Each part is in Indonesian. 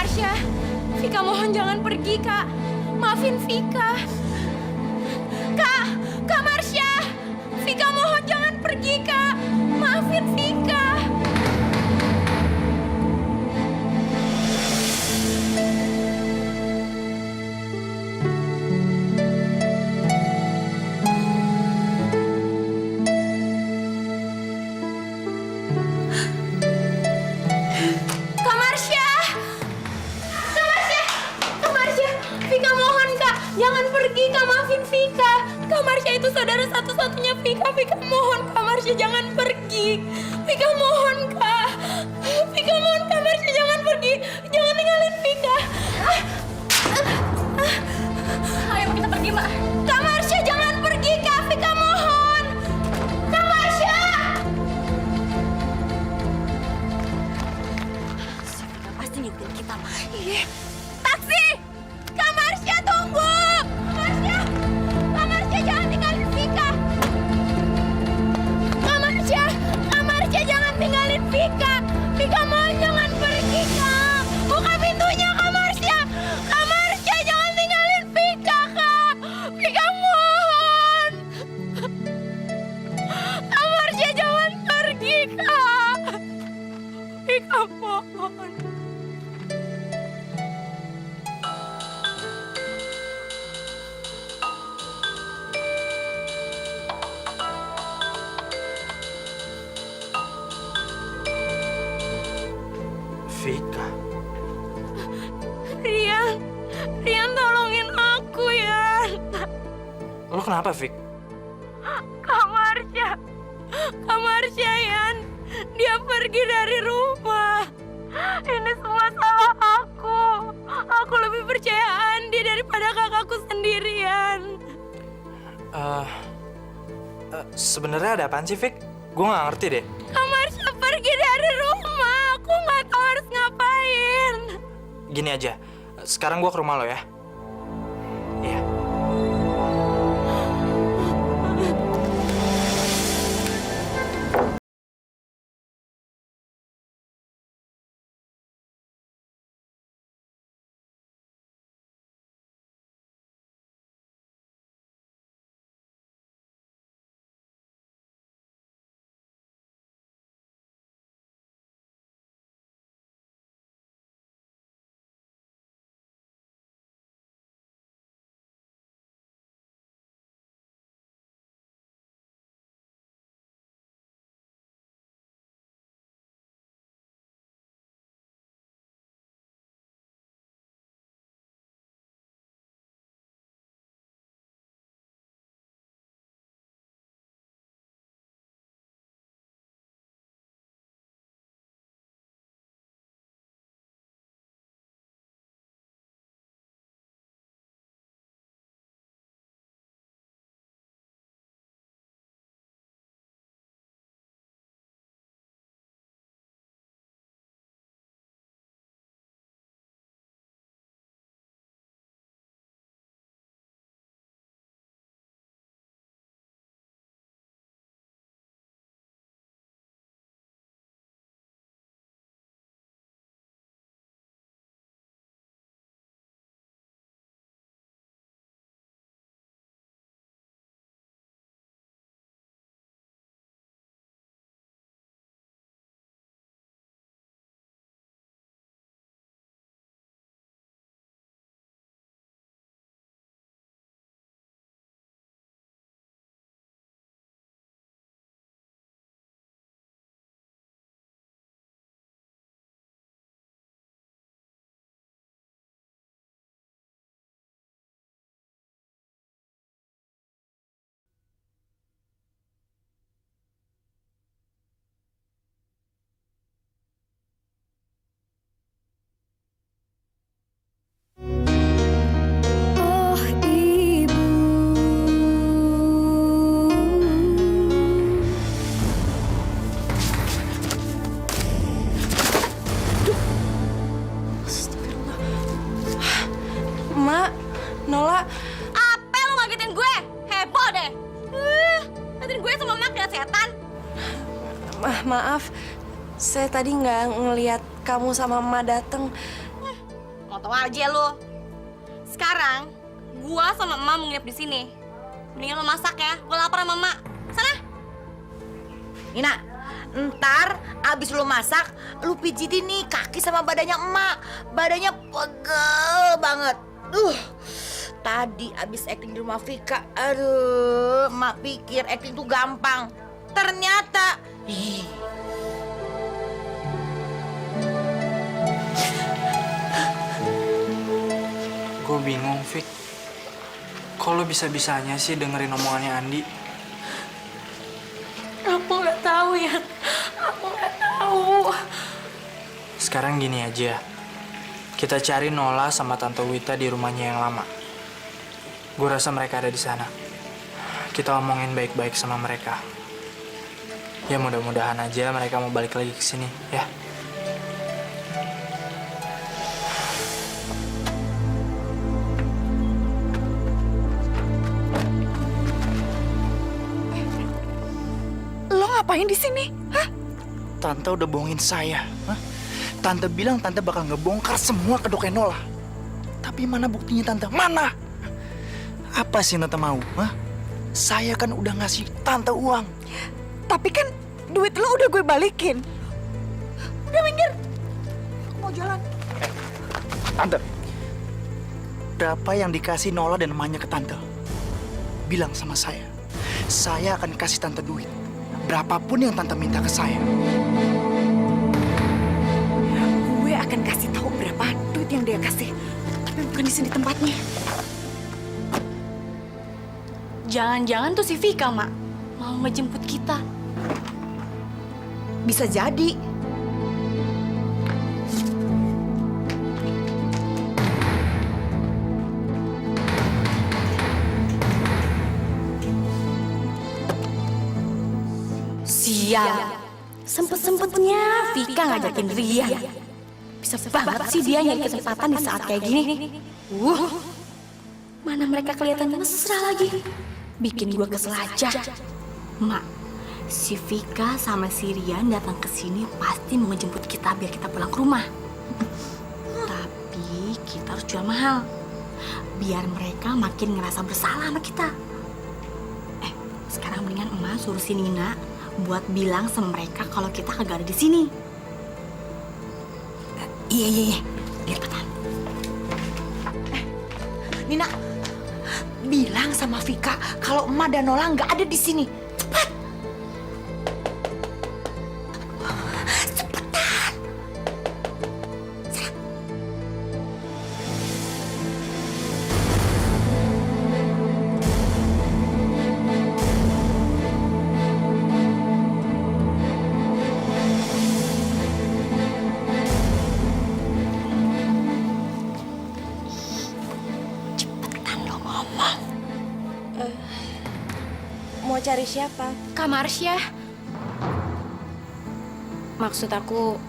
Marsha. Vika mohon jangan pergi, Kak. Maafin Vika. Kak Marsha. Vika mohon jangan pergi, Kak. Maafin Vika. Vika mohon, Kak. Jangan pergi, Kak. Maafin Vika. Kak Marsha itu saudara satu-satunya Vika. Vika mohon, Kak Marsha jangan pergi. Vika mohon, Kak. Vika mohon, Kak Marsha jangan pergi. Jangan tinggalin Vika. Ayo kita pergi, Mak. Kak Marsha jangan pergi, Kak. Vika mohon. Kak Marsha. Si Vika pasti ngikutin kita, Mak. Iya. Taksi! Kak Marsha tunggu! Kak Marsha jangan tinggalin Vika! Kak Marsha jangan tinggalin Vika! Vika mohon jangan pergi, Kak! Buka pintunya, Kak Marsha! Kak Marsha jangan tinggalin Vika, Kak! Vika mohon! Kak Marsha jangan pergi, Kak! Vika mohon! Vika. Rian tolongin aku ya. Lo kenapa, Vik? Kak Marsha, Yan. Dia pergi dari rumah. Ini semua salah aku. Aku lebih percaya Andi daripada kakakku sendirian. Sebenarnya ada apaan sih, Vik? Gue nggak ngerti deh. Kak Marsha pergi dari rumah. Aku nggak tahu harus ngapain. Gini aja, sekarang gue ke rumah lo ya. Iya. Nola. Apa lo ngagetin gue? Heboh deh. Ngagetin gue sama Mak ya setan. Maaf, saya tadi nggak ngelihat kamu sama Mama dateng. Mau tau aja lo. Sekarang gua sama emak mau nginep di sini. Mendingan lo masak ya. Gua lapar sama emak. Sana. Nina, ntar abis lu masak, lu pijitin nih kaki sama badannya emak. Badannya pegel banget. Tadi abis acting di rumah Vika, aduh, emak pikir acting tuh gampang. Ternyata, Gue bingung, Fik. Kok lo bisa-bisanya sih dengerin omongannya Andi? Aku nggak tahu ya. Aku nggak tahu. Sekarang gini aja. Kita cari Nola sama Tante Wita di rumahnya yang lama. Gue rasa mereka ada di sana. Kita omongin baik-baik sama mereka. Ya mudah-mudahan aja mereka mau balik lagi ke sini, ya. Lo ngapain di sini? Hah? Tante udah bohongin saya. Hah? Tante bilang Tante bakal ngebongkar semua kedoknya Nola. Tapi mana buktinya Tante? Mana? Apa sih Tante mau? Hah? Saya kan udah ngasih Tante uang. Tapi kan duit lo udah gue balikin. Udah minggir. Aku mau jalan. Tante, berapa yang dikasih Nola dan emaknya ke Tante? Bilang sama saya. Saya akan kasih Tante duit. Berapapun yang Tante minta ke saya. Gue akan kasih tahu berapa duit yang dia kasih. Tapi bukan di sini tempatnya. Jangan-jangan tuh si Vika, Mak. Mau ngejemput kita. bisa jadi. Sial. Sempet-sempetnya Vika ngajakin Ria. Bisa banget sih dia nyari kesempatan di saat kayak gini. Mana mereka kelihatan mesra lagi. Bikin gua kesel aja. Mak, si Vika sama si Rian datang ke sini pasti mau ngejemput kita biar kita pulang ke rumah. Tapi kita harus jual mahal. Biar mereka makin ngerasa bersalah sama kita. Sekarang mendingan emak suruh si Nina buat bilang sama mereka kalau kita kagak ada di sini. Iya. Lihat petan. Nina, bilang sama Vika kalau emak dan Nola nggak ada di sini. Cepat. Cepetan. Cepetan lo ngomong. Mau cari siapa? Kak Marsya. Maksud aku,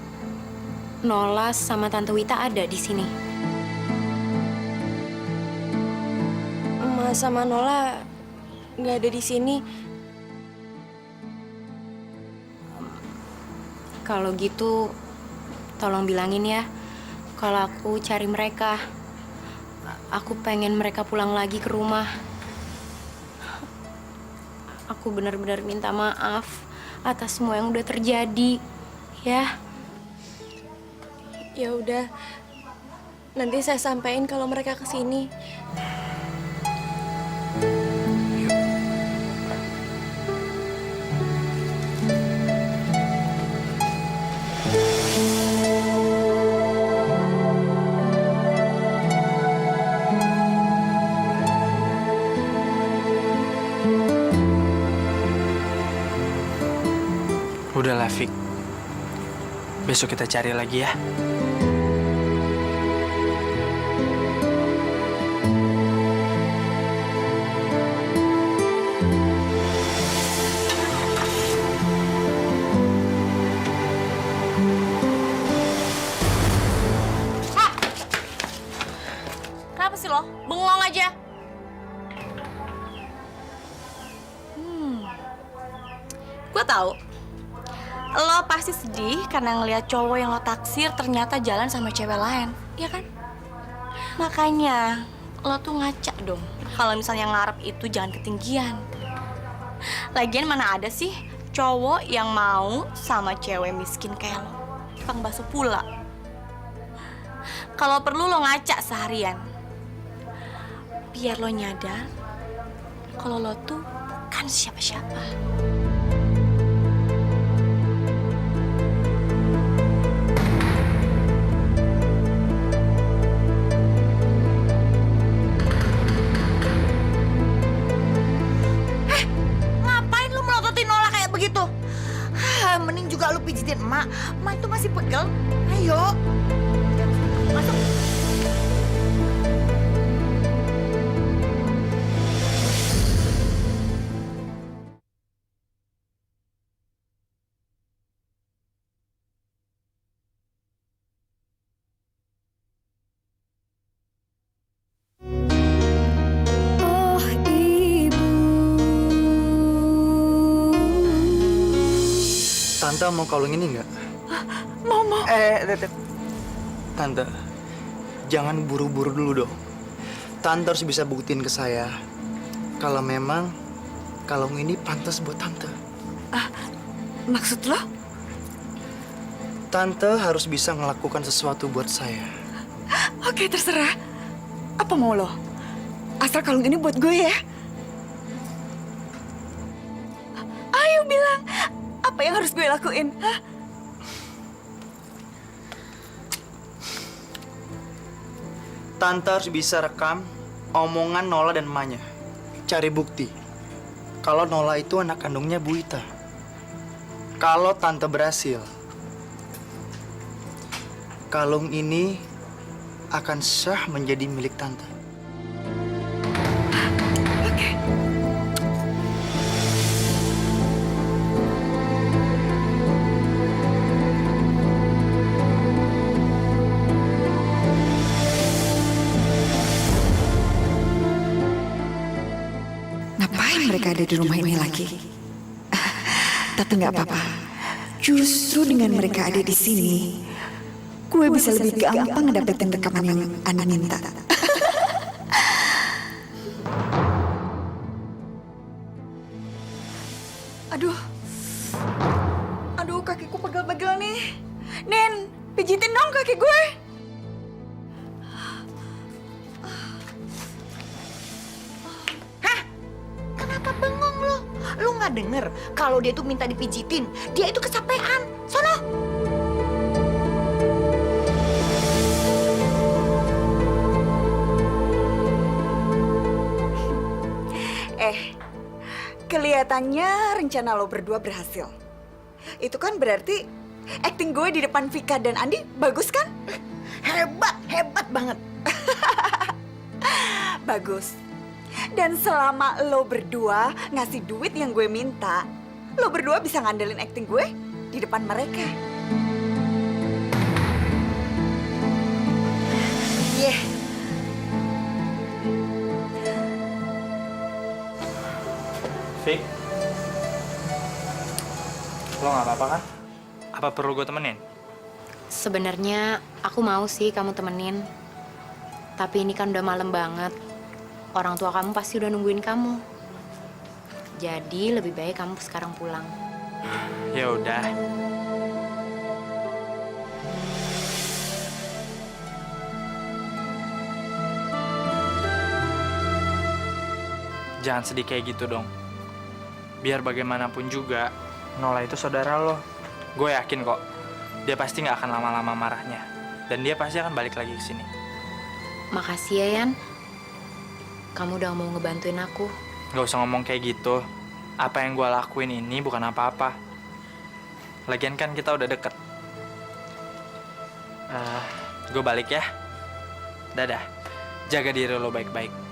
Nola sama Tante Wita ada di sini. Mas sama Nola nggak ada di sini. Kalau gitu, tolong bilangin ya, kalau aku cari mereka. Aku pengen mereka pulang lagi ke rumah. Aku benar-benar minta maaf atas semua yang udah terjadi, ya. Ya udah, nanti saya sampaikan kalau mereka kesini. Udahlah, Fik. Besok kita cari lagi ya. Kenapa sih lo? Bengong aja. Gue tahu. Lo pasti sedih karena ngeliat cowok yang lo taksir ternyata jalan sama cewek lain, iya kan? Makanya lo tuh ngaca dong. Kalau misalnya ngarep itu jangan ketinggian. Lagian mana ada sih cowok yang mau sama cewek miskin kayak lo, tukang bakso pula. Kalau perlu lo ngaca seharian, biar lo nyadar kalau lo tuh bukan siapa-siapa. Ngapain lu melototin Nola kayak begitu? Mending juga lu pijitin emak. Emak itu masih pegel. Ayo. Masuk. Tante mau kalung ini nggak? Mau. Tante, jangan buru-buru dulu dong. Tante harus bisa buktiin ke saya kalau memang kalung ini pantas buat tante. Maksud lo? Tante harus bisa ngelakukan sesuatu buat saya. Oke, terserah. Apa mau lo? Asal kalung ini buat gue ya. Ayo bilang, apa yang harus gue lakuin? Hah? Tante harus bisa rekam omongan Nola dan emaknya. Cari bukti kalau Nola itu anak kandungnya Bu Ita. Kalau Tante berhasil, kalung ini akan sah menjadi milik Tante. Oke. Ngapain mereka ada di rumah ini lagi? Tapi nggak apa-apa. Justru dengan mereka ada di sini, gue bisa lebih gampang ngedapetin rekaman yang Ana minta. Aduh, kakiku pegel-pegel nih. Nen, pijitin dong kaki gue. Kenapa bengong lo? Lu nggak denger kalau dia tuh minta dipijitin. Dia itu kecapean. Sono. Kelihatannya rencana lo berdua berhasil. Itu kan berarti acting gue di depan Vika dan Andi bagus kan? Hebat banget. Bagus. Dan selama lo berdua ngasih duit yang gue minta, lo berdua bisa ngandelin acting gue di depan mereka. Yeah. Fik, lo nggak apa-apa kan? Apa perlu gue temenin? Sebenarnya aku mau sih kamu temenin. Tapi ini kan udah malam banget. Orang tua kamu pasti udah nungguin kamu. Jadi lebih baik kamu sekarang pulang. Ya udah. Jangan sedih kayak gitu dong. Biar bagaimanapun juga, Nola itu saudara lo. Gue yakin kok, dia pasti nggak akan lama-lama marahnya. Dan dia pasti akan balik lagi ke sini. Makasih ya, Yan. Kamu udah mau ngebantuin aku. Gak usah ngomong kayak gitu. Apa yang gue lakuin ini bukan apa-apa. Lagian kan kita udah deket. Gue balik ya. Dadah. Jaga diri lo baik-baik.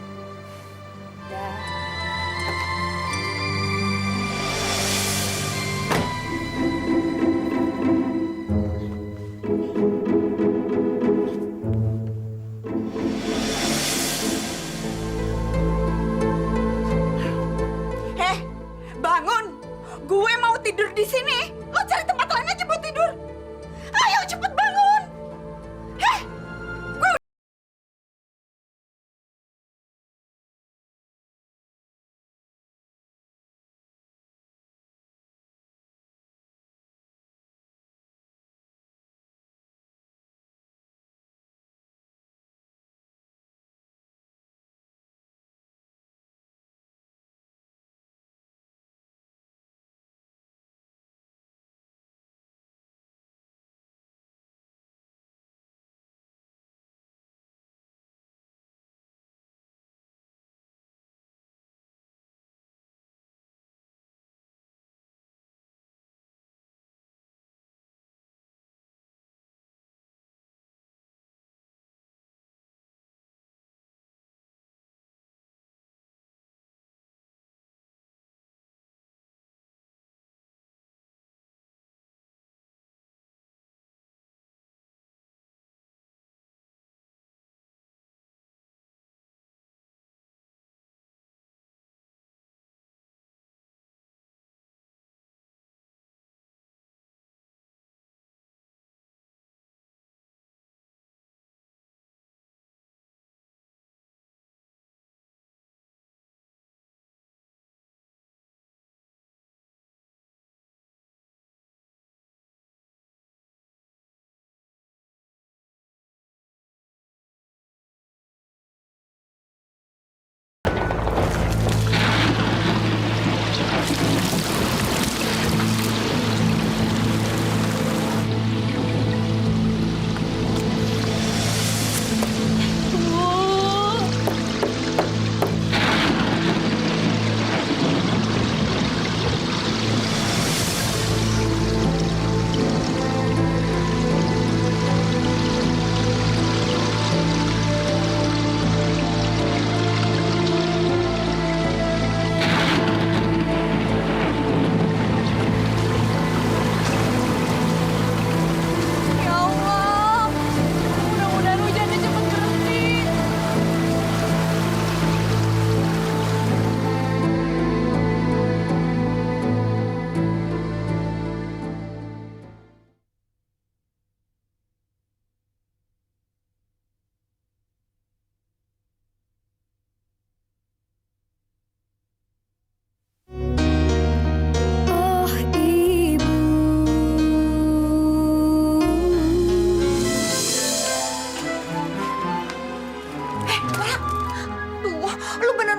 Bangun! Gue mau tidur di sini. Lo cari tempat lain aja buat tidur. Ayo cepet bangun!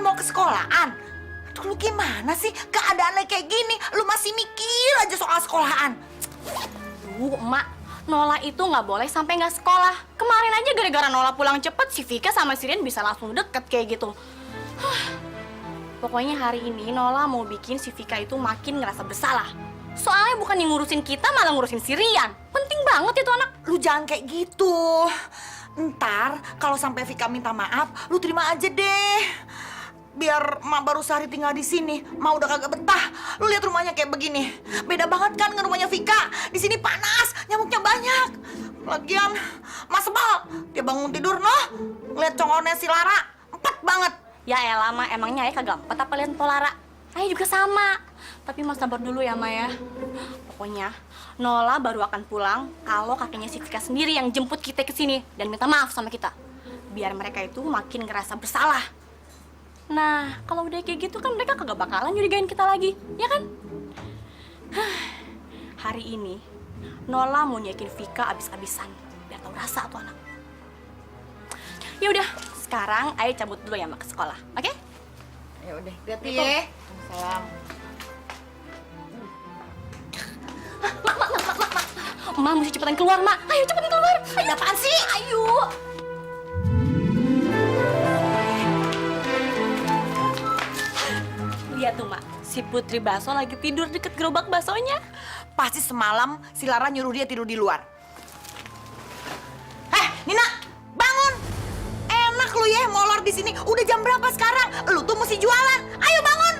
mau ke sekolahan. Aduh, lu gimana sih? Keadaannya kayak gini, lu masih mikir aja soal sekolahan. Duh, Emak, Nola itu nggak boleh sampai nggak sekolah. Kemarin aja gara-gara Nola pulang cepet, si Vika sama si Rian bisa langsung deket kayak gitu. Pokoknya hari ini Nola mau bikin si Vika itu makin ngerasa bersalah. Soalnya bukan yang ngurusin kita, malah ngurusin si Rian. Penting banget itu anak. Lu jangan kayak gitu. Ntar kalau sampai Vika minta maaf, lu terima aja deh. Biar emak baru sehari tinggal di sini, emak udah kagak betah. Lu lihat rumahnya kayak begini. Beda banget kan dengan rumahnya Vika. Di sini panas, nyamuknya banyak. Lagian, emak sebel. Dia bangun tidur noh, ngeliat congolnya si Lara, empet banget. Ya elah, Ma, emangnya Ayah kagak empet apa liat Polara? Ayah juga sama. Tapi Mas sabar dulu ya, Ma ya. Pokoknya Nola baru akan pulang kalau kakeknya si Vika sendiri yang jemput kita ke sini dan minta maaf sama kita. Biar mereka itu makin ngerasa bersalah. Nah, kalau udah kayak gitu kan mereka kagak bakalan nyurigain kita lagi, ya kan? Hari ini Nola mau nyakin Vika abis-abisan biar tahu rasa tuh anak. Ya udah, sekarang Ayah cabut dulu ya, Mak, ke sekolah, oke? Ya udah, hati-hati ya. Salam. Mak, mesti cepetan keluar, Mak. Ayo cepetan keluar. Ayo, apaan sih? Ayo. Lihat tuh, Mak. Si Putri Baso lagi tidur deket gerobak baksonya. Pasti semalam si Lara nyuruh dia tidur di luar. Nina, bangun! Enak lu ya molor di sini. Udah jam berapa sekarang? Lu tuh mesti jualan. Ayo bangun!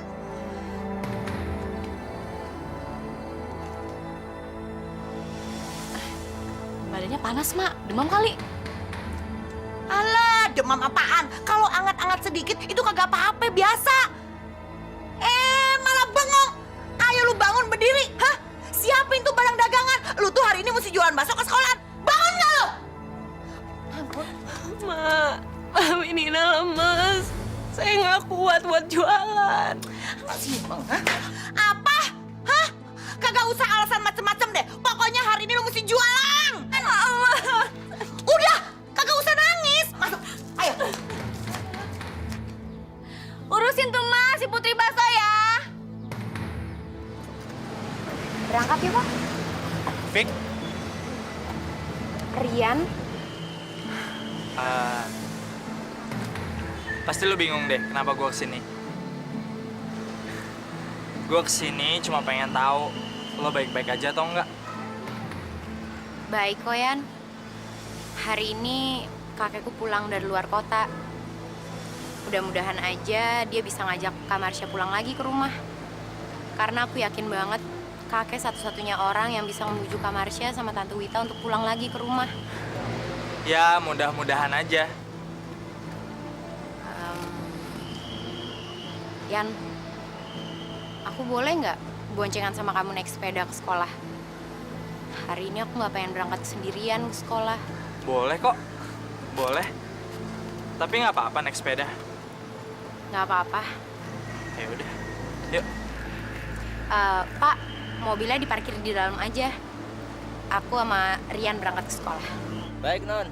Badannya panas, Mak. Demam kali. Alah, demam apaan? Kalau anget-anget sedikit itu kagak apa-apa, biasa. Malah bengong. Ayo lu bangun berdiri. Hah? Siapin tuh barang dagangan. Lu tuh hari ini mesti jualan bakso ke sekolah. Bangun nggak lu? Ma, Mami Nina lemes. Saya nggak kuat buat jualan. Simpel, hah? Apa? Hah? Kagak usah alasan macem-macem deh. Pokoknya hari ini lu mesti jualan. Udah, kagak usah nangis. Masuk, ayo. Urusin tuh, Mas, si Putri Baso ya. Berangkat ya, Pak? Vic, Rian. pasti lu bingung deh kenapa gue kesini. Gue kesini cuma pengen tahu lo baik-baik aja atau enggak. Baik kok, Yan. Hari ini kakekku pulang dari luar kota. Mudah-mudahan aja dia bisa ngajak Kak Marsha pulang lagi ke rumah. Karena aku yakin banget kakek satu-satunya orang yang bisa membujuk Kak Marsha sama Tante Wita untuk pulang lagi ke rumah. Ya mudah-mudahan aja. Yan, aku boleh nggak boncengan sama kamu naik sepeda ke sekolah? Hari ini aku nggak pengen berangkat sendirian ke sekolah. Boleh kok, boleh. Tapi nggak apa-apa naik sepeda. Nggak apa-apa. Ya udah, yuk. Pak, mobilnya diparkir di dalam aja. Aku sama Rian berangkat ke sekolah. Baik, Non.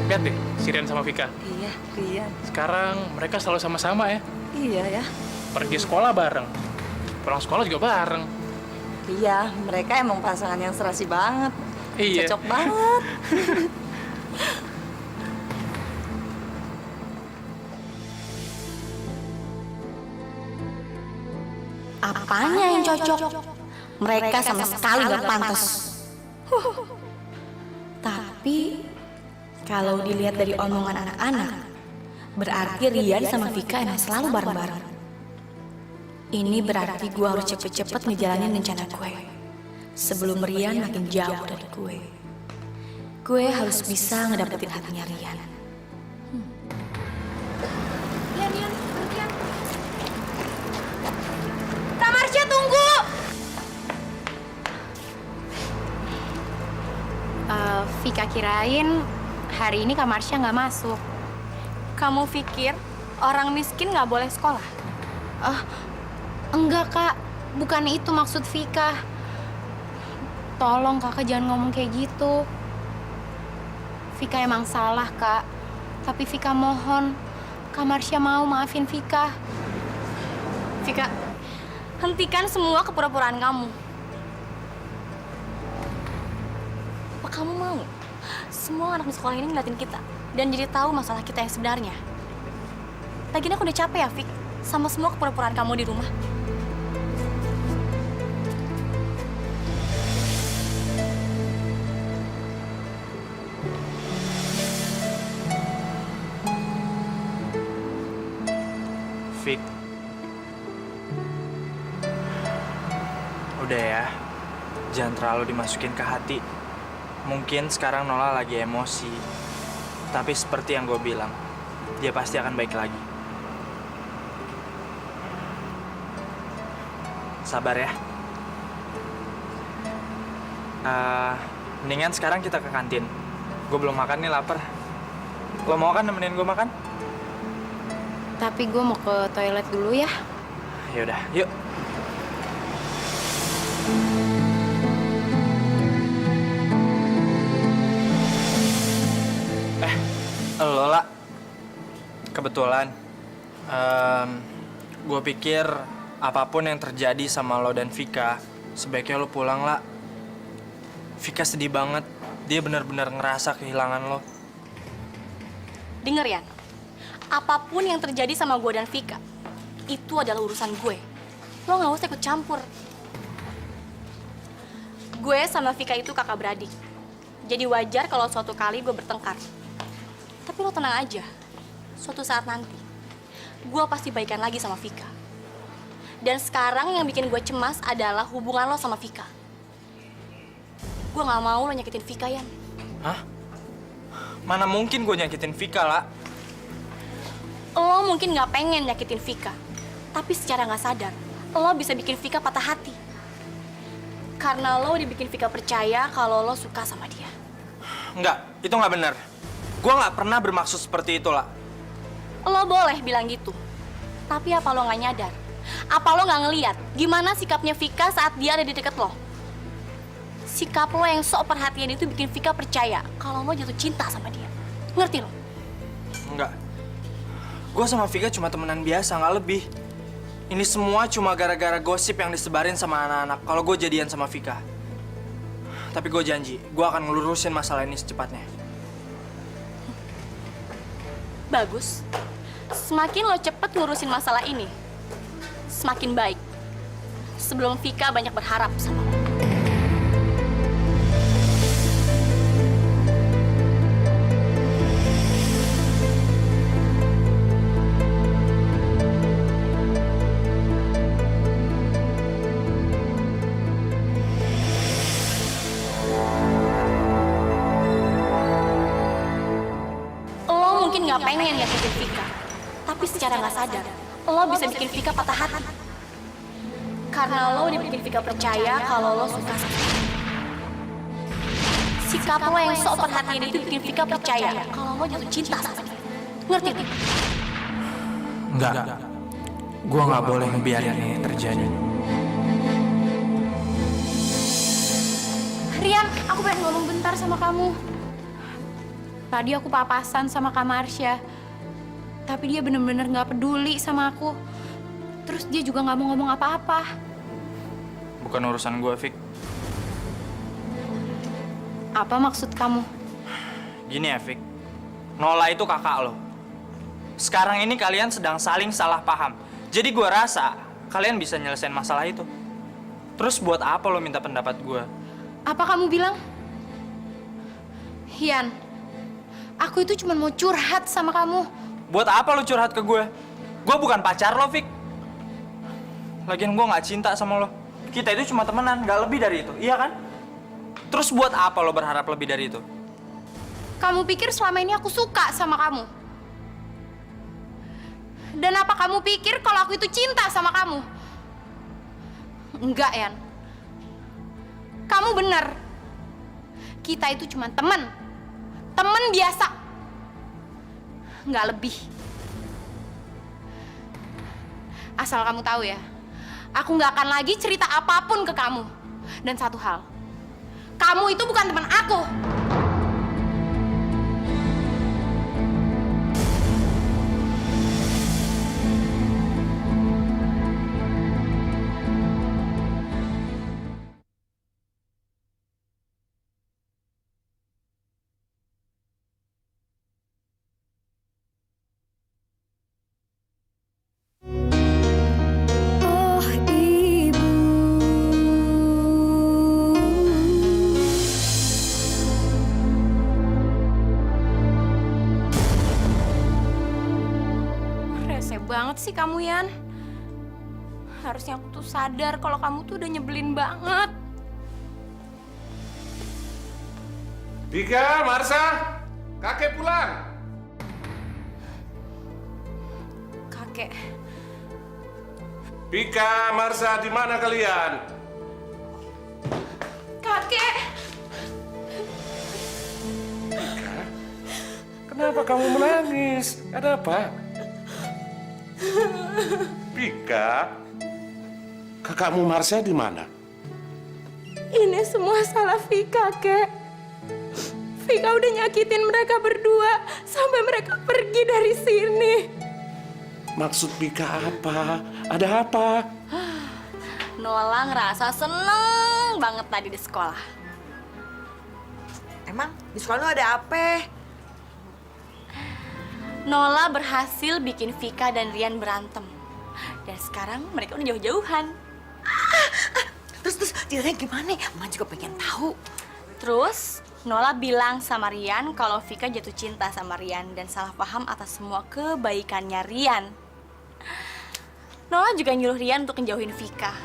Lihat deh, si Rian sama Vika. Iya, Rian. Sekarang mereka selalu sama-sama ya. Iya ya. Pergi sekolah bareng. Pulang sekolah juga bareng. Iya, mereka emang pasangan yang serasi banget. Iya. Cocok banget. Apanya yang cocok? Mereka sama sekali nggak pantas. Tapi kalau dilihat dari omongan anak-anak, berarti Rian sama Vika emang selalu bareng-bareng. Ini berarti gue harus cepet-cepet ngejalanin rencana gue. Sebelum Rian makin jauh dari gue. Gue harus bisa ngedapetin hatinya Rian. Rian. Kak Marsha, tunggu! Vika kirain hari ini Kak Marsha nggak masuk. Kamu pikir orang miskin nggak boleh sekolah? Enggak, Kak. Bukan itu maksud Vika. Tolong Kakak jangan ngomong kayak gitu. Vika emang salah, Kak. Tapi Vika mohon, Kak Marsha mau maafin Vika. Vika, hentikan semua kepura-puraan kamu. Apa kamu mau semua anak di sekolah ini ngeliatin kita dan jadi tahu masalah kita yang sebenarnya? Lagian aku udah capek ya, Vik, sama semua kepura-puraan kamu di rumah. Fik. Udah ya, jangan terlalu dimasukin ke hati. Mungkin sekarang Nola lagi emosi. Tapi seperti yang gue bilang, dia pasti akan baik lagi. Sabar ya. Mendingan sekarang kita ke kantin. Gue belum makan nih, lapar. Lo mau kan nemenin gue makan? Tapi gue mau ke toilet dulu ya. Yaudah, yuk. Lola, kebetulan gue pikir apapun yang terjadi sama lo dan Vika, sebaiknya lo pulang, lah. Vika sedih banget, dia benar-benar ngerasa kehilangan lo. Dengar ya, apapun yang terjadi sama gue dan Vika, itu adalah urusan gue. Lo gak usah ikut campur. Gue sama Vika itu kakak beradik. Jadi wajar kalau suatu kali gue bertengkar. Tapi lo tenang aja, suatu saat nanti, gue pasti baikan lagi sama Vika. Dan sekarang yang bikin gue cemas adalah hubungan lo sama Vika. Gue gak mau lo nyakitin Vika, Yan. Hah? Mana mungkin gue nyakitin Vika, lah? Lo mungkin gak pengen nyakitin Vika, tapi secara gak sadar, lo bisa bikin Vika patah hati. Karena lo udah bikin Vika percaya kalau lo suka sama dia. Enggak, itu nggak benar. Gue nggak pernah bermaksud seperti itu, lah. Lo boleh bilang gitu, tapi apa lo nggak nyadar? Apa lo nggak ngeliat gimana sikapnya Vika saat dia ada di deket lo? Sikap lo yang sok perhatian itu bikin Vika percaya kalau lo jatuh cinta sama dia. Ngerti lo? Enggak. Gue sama Vika cuma temenan biasa, nggak lebih. Ini semua cuma gara-gara gosip yang disebarin sama anak-anak kalau gue jadian sama Vika. Tapi gue janji, gue akan ngelurusin masalah ini secepatnya. Bagus. Semakin lo cepet ngurusin masalah ini, semakin baik. Sebelum Vika banyak berharap sama lo. Lo mungkin nggak pengen nyakitin Vika, tapi secara nggak sadar, lo bisa bikin Vika patah hati. Karena lo udah bikin Vika percaya kalau lo suka sama dia. Sikap lo yang sok perhatian itu bikin Vika percaya kalau lo jatuh cinta sama dia. Ngerti nih? Enggak. Gue nggak boleh ngebiarin ini terjadi. Rian, aku pengen ngomong bentar sama kamu. Tadi aku papasan sama Kak Marsha, tapi dia bener-bener gak peduli sama aku. Terus dia juga gak mau ngomong apa-apa. Bukan urusan gue, Vik. Apa maksud kamu? Gini ya, Vik. Nola itu kakak lo. Sekarang ini kalian sedang saling salah paham. Jadi gue rasa kalian bisa nyelesain masalah itu. Terus buat apa lo minta pendapat gue? Apa kamu bilang? Hian, aku itu cuma mau curhat sama kamu. Buat apa lo curhat ke gue? Gue bukan pacar lo, Vik. Lagian gue gak cinta sama lo. Kita itu cuma temenan, gak lebih dari itu, iya kan? Terus buat apa lo berharap lebih dari itu? Kamu pikir selama ini aku suka sama kamu? Dan apa kamu pikir kalau aku itu cinta sama kamu? Enggak, Yan. Kamu benar. Kita itu cuma teman. Teman biasa. Enggak lebih. Asal kamu tahu ya, aku nggak akan lagi cerita apapun ke kamu. Dan satu hal, kamu itu bukan teman aku. Oh ibu, Rese banget sih kamu, Yan. Harusnya aku tuh sadar kalau kamu tuh udah nyebelin banget. Dika, Marsa, kakek pulang. Kakek, Dika, Marsa, di mana kalian? kakek. Kenapa kamu menangis? Ada apa? Dika, kakakmu Marsa di mana? Ini semua salah Vika, Kek. Vika udah nyakitin mereka berdua sampai mereka pergi dari sini. Maksud Dika apa? Ada apa? Nola ngerasa seneng banget tadi di sekolah. Emang di sekolah lu ada apa? Nola berhasil bikin Vika dan Rian berantem. Dan sekarang mereka udah jauh-jauhan. Terus ceritanya gimana? Emak juga pengen tahu. Terus Nola bilang sama Rian kalau Vika jatuh cinta sama Rian dan salah paham atas semua kebaikannya Rian. Nola juga nyuruh Rian untuk ngejauhin Vika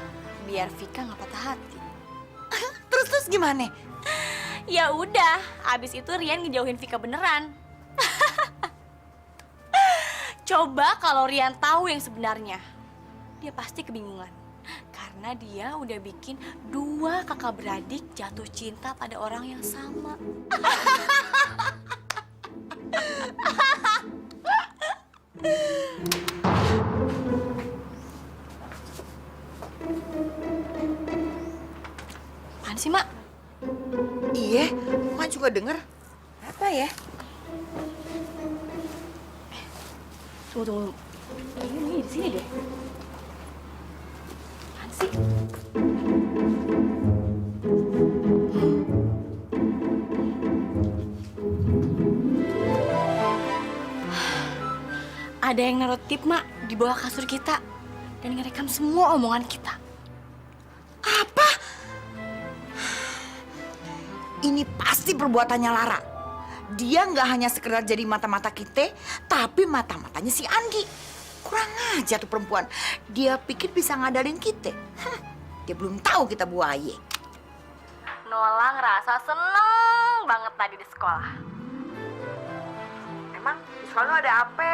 biar Vika nggak patah hati. Terus gimana? Ya udah, abis itu Rian ngejauhin Vika beneran. Coba kalau Rian tahu yang sebenarnya, dia pasti kebingungan. Karena dia udah bikin 2 kakak beradik jatuh cinta pada orang yang sama. Apaan sih, Mak? Iya, emak juga denger. Apa ya? Tunggu. Ini di sini deh. Apaan sih? Ada yang naruh tip, Mak, di bawah kasur kita dan ngerekam semua omongan kita. Apa? Ini pasti perbuatannya Lara. Dia nggak hanya sekedar jadi mata-mata kita, tapi mata-matanya si Andi. Kurang aja tuh perempuan. Dia pikir bisa ngadalin kita. Dia belum tahu kita buaya. Nola ngerasa seneng banget tadi di sekolah. Emang di sekolah lu ada apa?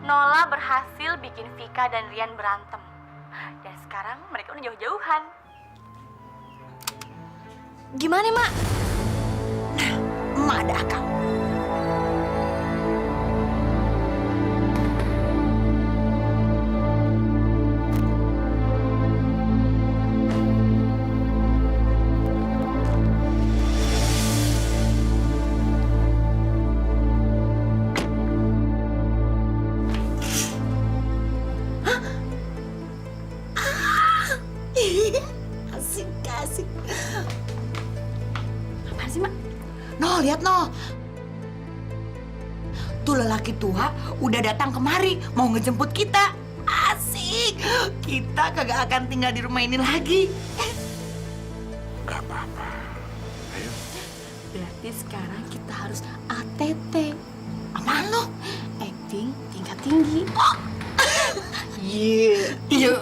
Nola berhasil bikin Vika dan Rian berantem. Dan sekarang mereka udah jauh-jauhan. Gimana, Mak? Emak ada akal. Asik. Apaan sih, Mak? No, lihat no. Tuh lelaki tua udah datang kemari mau ngejemput kita. Asik. Kita kagak akan tinggal di rumah ini lagi. Gak apa-apa. Ayo. Berarti sekarang kita harus ATT. Apaan lo? Acting tingkat tinggi. Iya.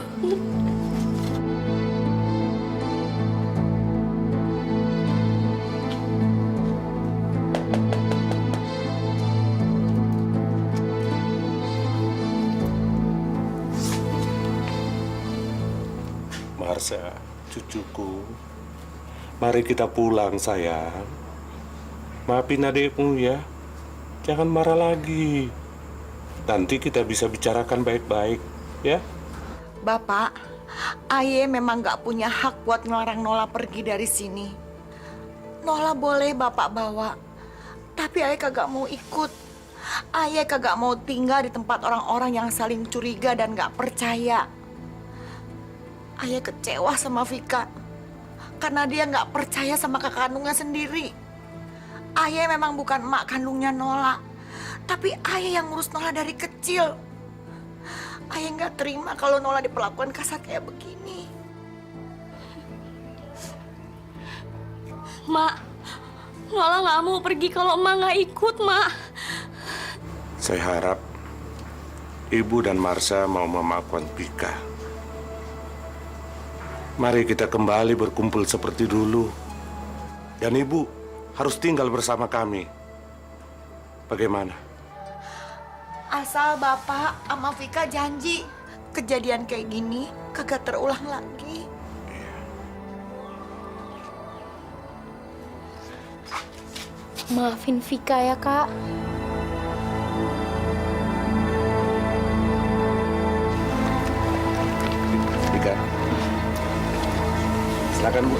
Marsa, cucuku. Mari kita pulang, sayang. Maafin adikmu ya. Jangan marah lagi. Nanti kita bisa bicarakan baik-baik, ya. Bapak, Aye memang nggak punya hak buat ngelarang Nola pergi dari sini. Nola boleh Bapak bawa, tapi Aye kagak mau ikut. Aye kagak mau tinggal di tempat orang-orang yang saling curiga dan nggak percaya. Aye kecewa sama Vika karena dia nggak percaya sama kakak kandungnya sendiri. Aye memang bukan emak kandungnya Nola, tapi Aye yang ngurus Nola dari kecil. Aye nggak terima kalau Nola diperlakukan kasar kayak begini. Mak, Nola nggak mau pergi kalau Mak nggak ikut, Mak. Saya harap Ibu dan Marsha mau memaafkan Vika. Mari kita kembali berkumpul seperti dulu. Dan Ibu harus tinggal bersama kami. Bagaimana? Asal Bapak sama Vika janji kejadian kayak gini kagak terulang lagi. Maafin Vika ya, Kak. Vika, silakan Bu.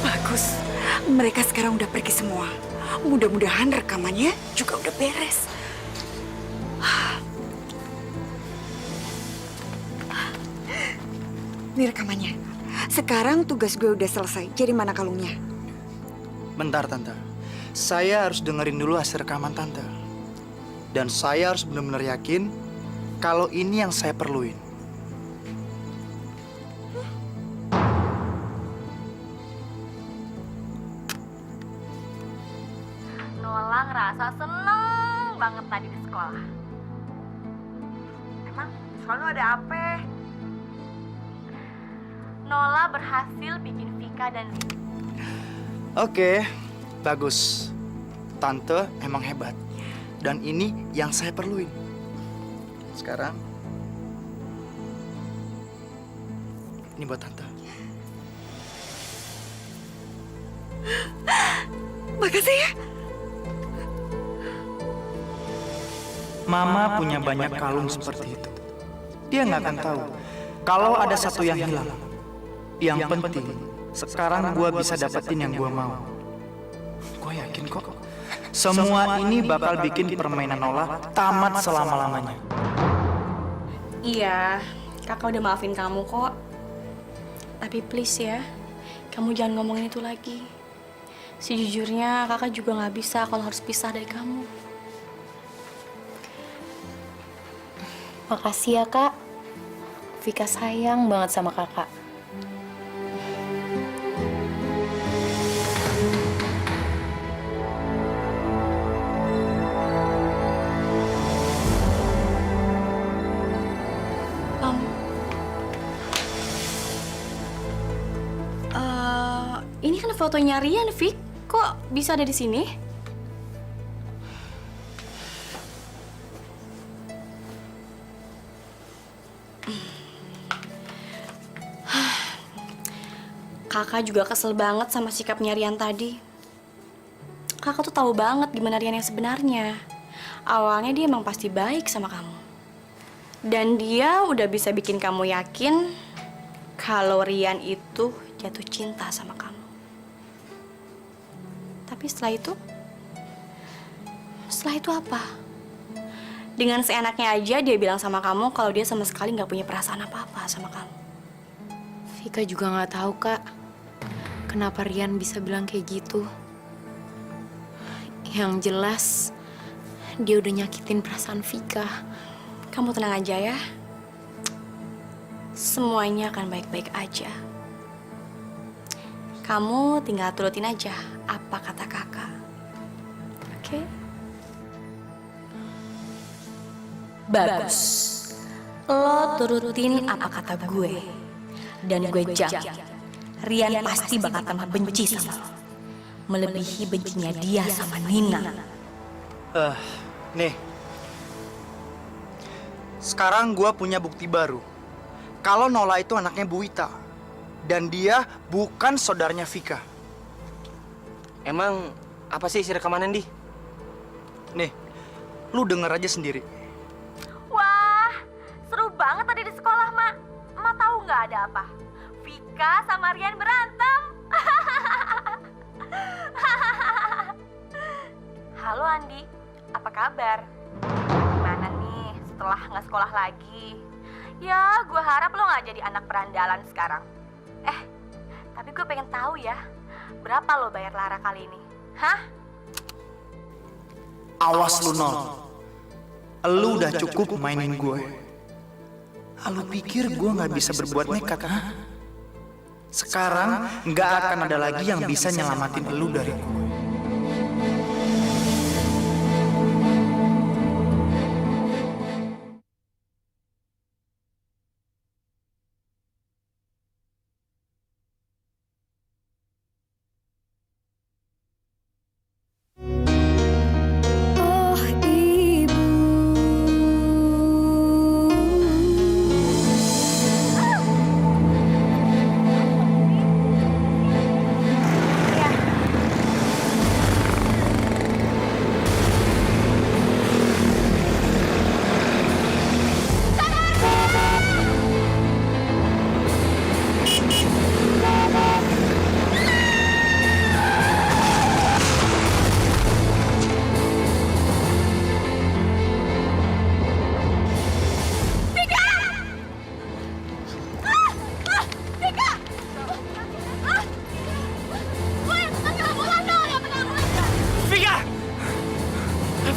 Bagus, mereka sekarang udah pergi semua. Mudah-mudahan rekamannya juga udah beres. Ini rekamannya. Sekarang tugas gue udah selesai. Jadi mana kalungnya? Bentar, Tante. Saya harus dengerin dulu hasil rekaman Tante. Dan saya harus benar-benar yakin kalau ini yang saya perluin. Nola ngerasa seneng banget tadi di sekolah. Emang selalu ada apa? Nola berhasil bikin Vika dan Rizky. Oke, bagus. Tante emang hebat. Dan ini yang saya perluin. Sekarang, ini buat Tante. Makasih ya. Mama punya banyak kalung seperti itu. Dia nggak akan tahu kalau ada satu yang hilang. Yang penting, sekarang gue bisa dapetin yang gue mau. Gue yakin kok, semua ini bakal bikin permainan Nola tamat selama-lamanya. Iya, kakak udah maafin kamu kok. Tapi please ya, kamu jangan ngomongin itu lagi. Sejujurnya kakak juga nggak bisa kalau harus pisah dari kamu. Makasih ya, Kak. Vika sayang banget sama kakak. Ini kan fotonya Rian, Vik. Kok bisa ada di sini? Kakak juga kesel banget sama sikapnya Rian tadi. Kakak tuh tahu banget gimana Rian yang sebenarnya. Awalnya dia emang pasti baik sama kamu. Dan dia udah bisa bikin kamu yakin kalau Rian itu jatuh cinta sama kamu. Tapi setelah itu apa? Dengan seenaknya aja dia bilang sama kamu kalau dia sama sekali nggak punya perasaan apa-apa sama kamu. Vika juga nggak tahu, Kak. Kenapa Rian bisa bilang kayak gitu? Yang jelas, dia udah nyakitin perasaan Vika. Kamu tenang aja ya. Semuanya akan baik-baik aja. Kamu tinggal turutin aja apa kata kakak. Oke? Bagus. Lo turutin apa kata gue. Dan gue jamin, Rian pasti bakal tambah benci sama lo. Melebihi bencinya dia sama Nina. Nih. Sekarang gua punya bukti baru. Kalau Nola itu anaknya Bu Wita. Dan dia bukan saudaranya Vika. Emang apa sih isi rekaman Di? Nih, lu denger aja sendiri. Wah, seru banget tadi di sekolah, Mak. Mak tahu nggak ada apa? Vika sama Rian berantem. Halo Andi, apa kabar? Gimana nih setelah nggak sekolah lagi? Ya, gue harap lo nggak jadi anak berandalan sekarang. Tapi gue pengen tahu ya, berapa lo bayar Lara kali ini? Hah? Awas lu, Nol. Lu udah cukup mainin gue. Lu pikir gue nggak bisa berbuat nekat, ha? Sekarang nggak akan ada lagi yang bisa nyelamatin lu dari gue.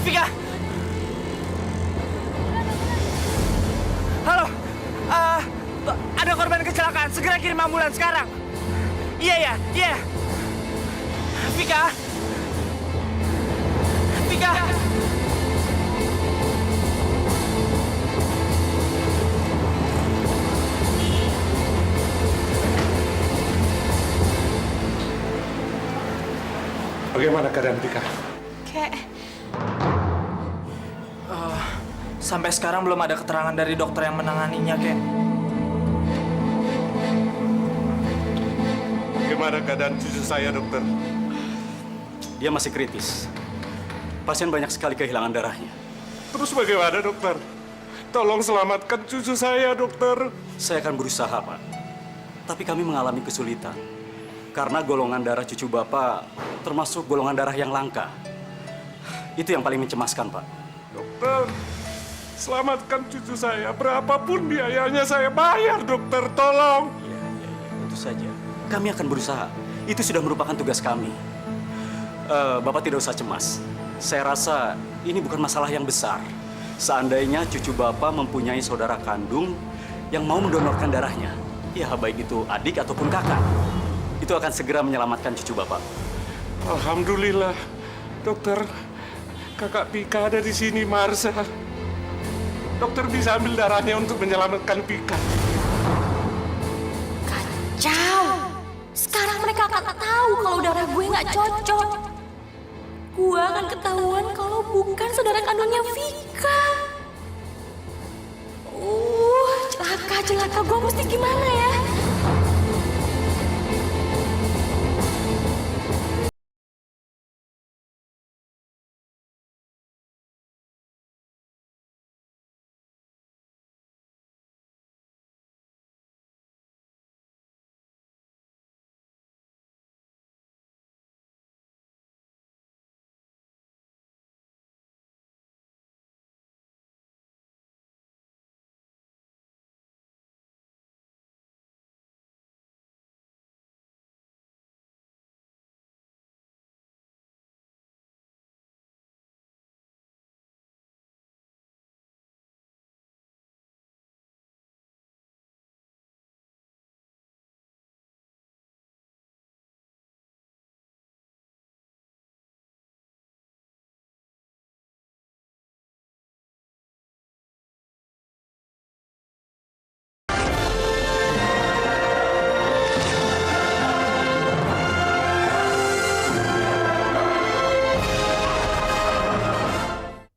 Vika! Halo, ada korban kecelakaan. Segera kirim ambulans sekarang. Iya. Vika! Vika! Bagaimana keadaan Vika? Sampai sekarang belum ada keterangan dari dokter yang menanganinya, Ken. Bagaimana keadaan cucu saya, dokter? Dia masih kritis. Pasien banyak sekali kehilangan darahnya. Terus bagaimana, dokter? Tolong selamatkan cucu saya, dokter. Saya akan berusaha, Pak. Tapi kami mengalami kesulitan. Karena golongan darah cucu Bapak termasuk golongan darah yang langka. Itu yang paling mencemaskan, Pak. Dokter, selamatkan cucu saya. Berapapun biayanya saya bayar, dokter. Tolong. Iya, tentu saja. Kami akan berusaha. Itu sudah merupakan tugas kami. Bapak tidak usah cemas. Saya rasa ini bukan masalah yang besar. Seandainya cucu Bapak mempunyai saudara kandung yang mau mendonorkan darahnya, ya baik itu adik ataupun kakak, itu akan segera menyelamatkan cucu Bapak. Alhamdulillah, dokter. Kakak Vika ada di sini, Marsha. Dokter bisa ambil darahnya untuk menyelamatkan Vika. Kacau! Sekarang mereka akan tahu kalau darah gue nggak cocok. Gue akan ketahuan kalau bukan saudara kandungnya Vika. Celaka. Gue mesti gimana ya?